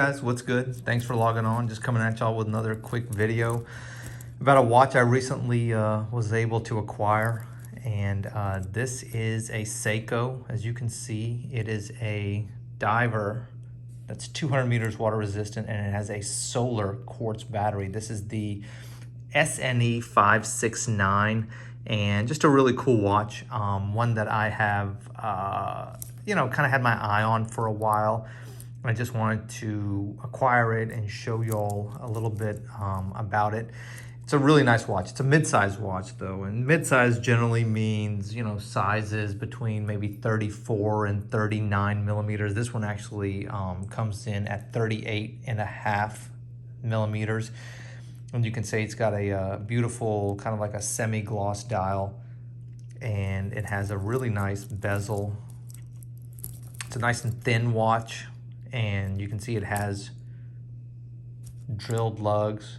Guys, what's good? Thanks for logging on. Just coming at y'all with another quick video about a watch I recently was able to acquire. And this is a Seiko. As you can see, it is a diver that's 200 meters water resistant, and it has a solar quartz battery. This is the SNE569, and just a really cool watch. One that I have, kind of had my eye on for a while. I just wanted to acquire it and show y'all a little bit about it. It's a really nice watch. It's a mid-size watch though, and mid-size generally means, sizes between maybe 34 and 39 millimeters. This one actually comes in at 38.5 millimeters. And you can see it's got a beautiful, kind of like a semi-gloss dial, and it has a really nice bezel. It's a nice and thin watch. And you can see it has drilled lugs,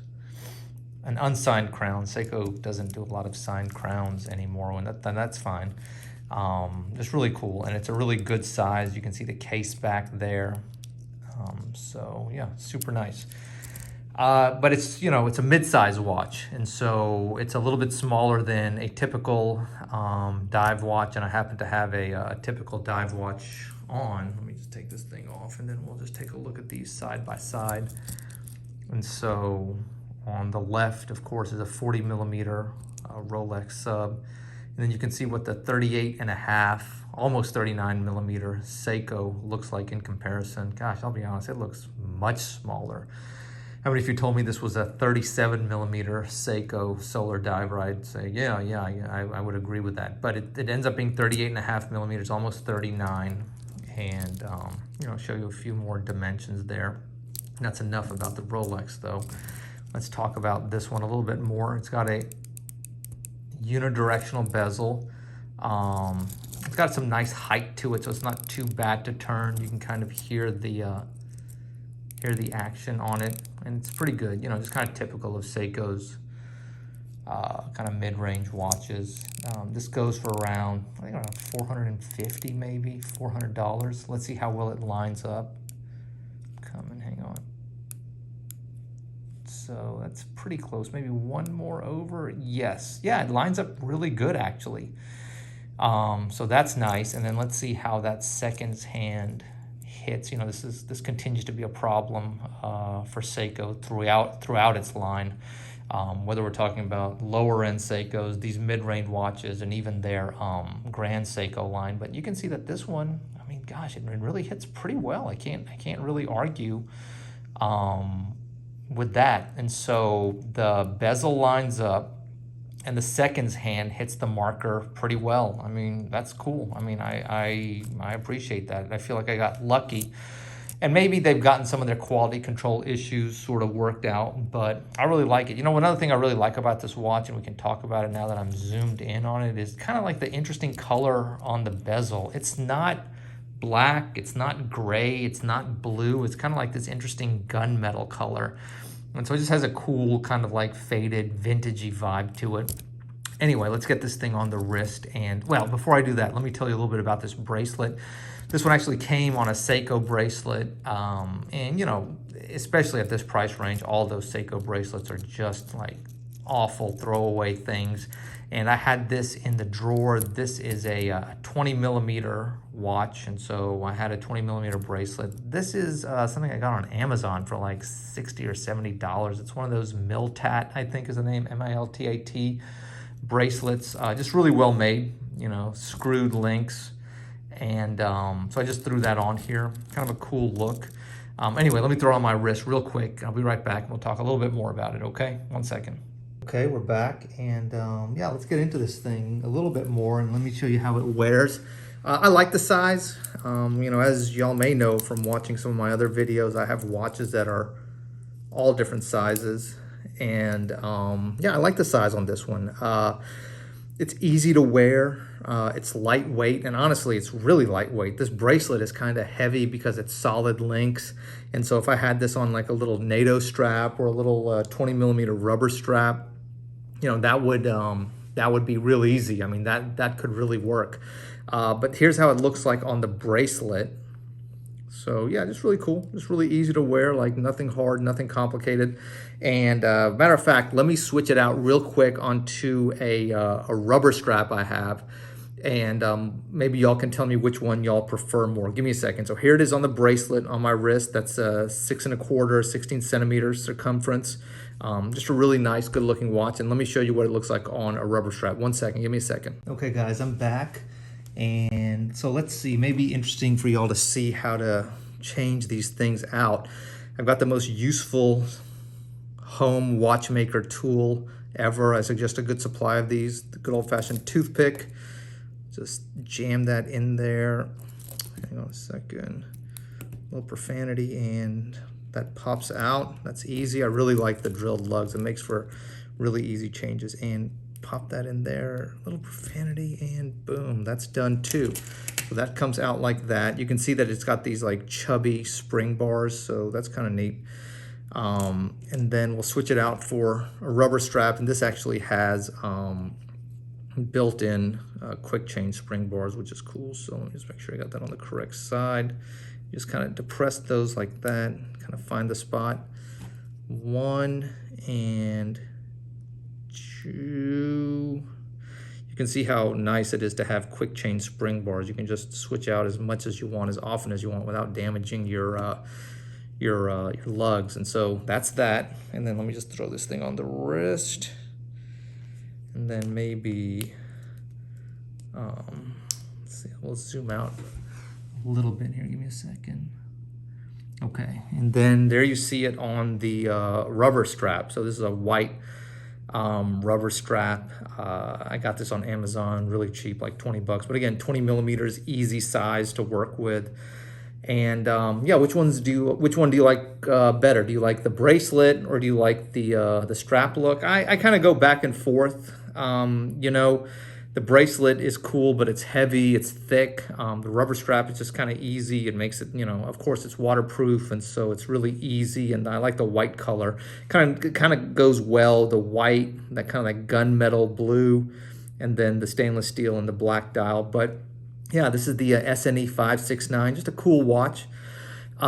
an unsigned crown. Seiko doesn't do a lot of signed crowns anymore, and that's fine. Just really cool, and it's a really good size. You can see the case back there. So yeah, super nice. But it's it's a mid-size watch, and so it's a little bit smaller than a typical dive watch. And I happen to have a typical dive watch on. Let me just take this thing off, and then we'll just take a look at these side by side. And so on the left, of course, is a 40 millimeter Rolex sub, and then you can see what the 38.5, almost 39 millimeter Seiko looks like in comparison. Gosh, I'll be honest, it looks much smaller. I mean, if you told me this was a 37 millimeter Seiko solar diver, I'd say, yeah, I would agree with that. But it ends up being 38.5 millimeters, almost 39. And, show you a few more dimensions there. That's enough about the Rolex, though. Let's talk about this one a little bit more. It's got a unidirectional bezel. It's got some nice height to it, so it's not too bad to turn. You can kind of hear the action on it, and it's pretty good. Just kind of typical of Seiko's kind of mid-range watches. This goes for around, I think around 450, maybe $400. Let's see how well it lines up. Come and hang on. So that's pretty close. Maybe one more over. Yes, yeah, it lines up really good actually. So that's nice. And then let's see how that seconds hand hits. This continues to be a problem for Seiko throughout its line. Whether we're talking about lower end Seikos, these mid-range watches, and even their Grand Seiko line. But you can see that this one, I mean, gosh, it really hits pretty well. I can't really argue with that. And so the bezel lines up, and the seconds hand hits the marker pretty well. I mean, that's cool. I mean, I appreciate that. I feel like I got lucky. And maybe they've gotten some of their quality control issues sort of worked out, but I really like it. Another thing I really like about this watch, and we can talk about it now that I'm zoomed in on it, is kind of like the interesting color on the bezel. It's not black, it's not gray, it's not blue. It's kind of like this interesting gunmetal color. And so it just has a cool kind of like faded, vintagey vibe to it. Anyway, let's get this thing on the wrist. And well, before I do that, let me tell you a little bit about this bracelet. This one actually came on a Seiko bracelet. And especially at this price range, all those Seiko bracelets are just like awful throwaway things. And I had this in the drawer. This is a 20 millimeter watch, and so I had a 20 millimeter bracelet. This is something I got on Amazon for like $60 or $70. It's one of those Miltat, I think is the name, M-I-L-T-A-T bracelets. Just really well made, screwed links. And so I just threw that on here. Kind of a cool look. Anyway, let me throw it on my wrist real quick. I'll be right back, and we'll talk a little bit more about it, okay? 1 second. Okay, we're back, and yeah, let's get into this thing a little bit more, and let me show you how it wears. I like the size. As y'all may know from watching some of my other videos, I have watches that are all different sizes, and yeah, I like the size on this one. It's easy to wear. It's lightweight, and honestly, it's really lightweight. This bracelet is kind of heavy because it's solid links, and so if I had this on like a little NATO strap or a little 20 millimeter rubber strap, that would be real easy. I mean, that could really work. But here's how it looks like on the bracelet. So yeah, just really cool, just really easy to wear, like nothing hard, nothing complicated. And matter of fact, let me switch it out real quick onto a rubber strap I have. And maybe y'all can tell me which one y'all prefer more. Give me a second. So here it is on the bracelet on my wrist. That's 6 1/4, 16 centimeters circumference. Just a really nice, good looking watch. And let me show you what it looks like on a rubber strap. One second, give me a second. Okay guys, I'm back. And so let's see, maybe interesting for y'all to see how to change these things out. I've got the most useful home watchmaker tool ever. I suggest a good supply of these. The good old fashioned toothpick. Just jam that in there. Hang on a second. A little profanity and that pops out. That's easy. I really like the drilled lugs. It makes for really easy changes. And pop that in there. A little profanity and boom, that's done too. So that comes out like that. You can see that it's got these like chubby spring bars, so that's kind of neat. And then we'll switch it out for a rubber strap, and this actually has built-in quick change spring bars, which is cool. So let me just make sure I got that on the correct side. Just kind of depress those like that, kind of find the spot. 1 and 2. You can see how nice it is to have quick change spring bars. You can just switch out as much as you want, as often as you want, without damaging your lugs. And so that's that. And then let me just throw this thing on the wrist. And then maybe, let's see, we'll zoom out a little bit here. Give me a second. Okay, and then there you see it on the rubber strap. So this is a white rubber strap. I got this on Amazon, really cheap, like 20 bucks. But again, 20 millimeters, easy size to work with. And yeah, which one do you like better? Do you like the bracelet or do you like the strap look? I kind of go back and forth. You know, the bracelet is cool, but it's heavy, it's thick. The rubber strap is just kind of easy. It makes it, you know, of course it's waterproof, and so it's really easy. And I like the white color. Kind of goes well. The white, that kind of like gunmetal blue, and then the stainless steel and the black dial. But yeah, this is the SNE569, just a cool watch. You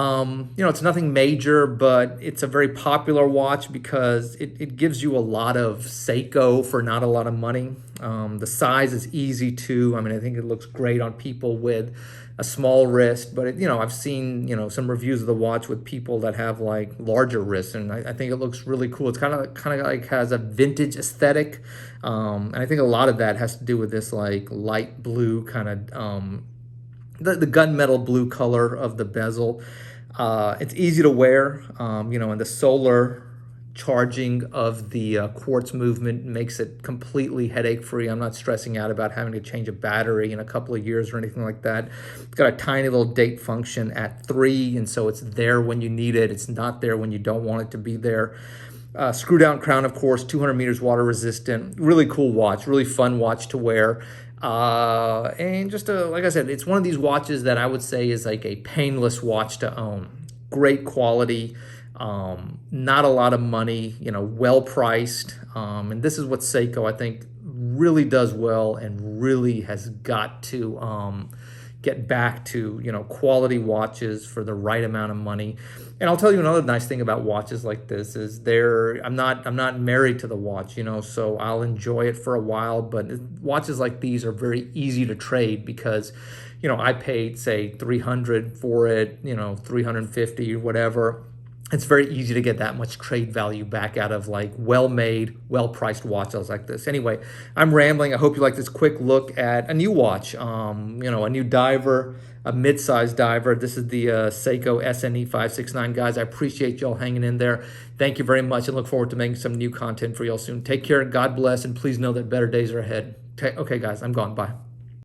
know, it's nothing major, but it's a very popular watch because it gives you a lot of Seiko for not a lot of money. The size is easy too. I mean, I think it looks great on people with a small wrist, but you know, I've seen, you know, some reviews of the watch with people that have like larger wrists, and I think it looks really cool. It's kind of like has a vintage aesthetic, and I think a lot of that has to do with this like light blue kind of the gunmetal blue color of the bezel. It's easy to wear, you know, and the solar charging of the quartz movement makes it completely headache-free. I'm not stressing out about having to change a battery in a couple of years or anything like that. It's got a tiny little date function at 3, and so it's there when you need it. It's not there when you don't want it to be there. Screw down crown, of course, 200 meters water resistant. Really cool watch, really fun watch to wear. And just like I said, it's one of these watches that I would say is like a painless watch to own. Great quality, not a lot of money, you know, well priced. And this is what Seiko, I think, really does well and really has got to get back to, you know, quality watches for the right amount of money. And I'll tell you another nice thing about watches like this is I'm not married to the watch, you know, so I'll enjoy it for a while, but watches like these are very easy to trade because, you know, I paid say $300 for it, you know, $350 or whatever. It's very easy to get that much trade value back out of like well-made, well-priced watches like this. Anyway, I'm rambling. I hope you like this quick look at a new watch, you know, a new diver, a mid-size diver. This is the Seiko SNE569. Guys, I appreciate y'all hanging in there. Thank you very much and look forward to making some new content for y'all soon. Take care, God bless, and please know that better days are ahead. Okay, guys, I'm gone. Bye.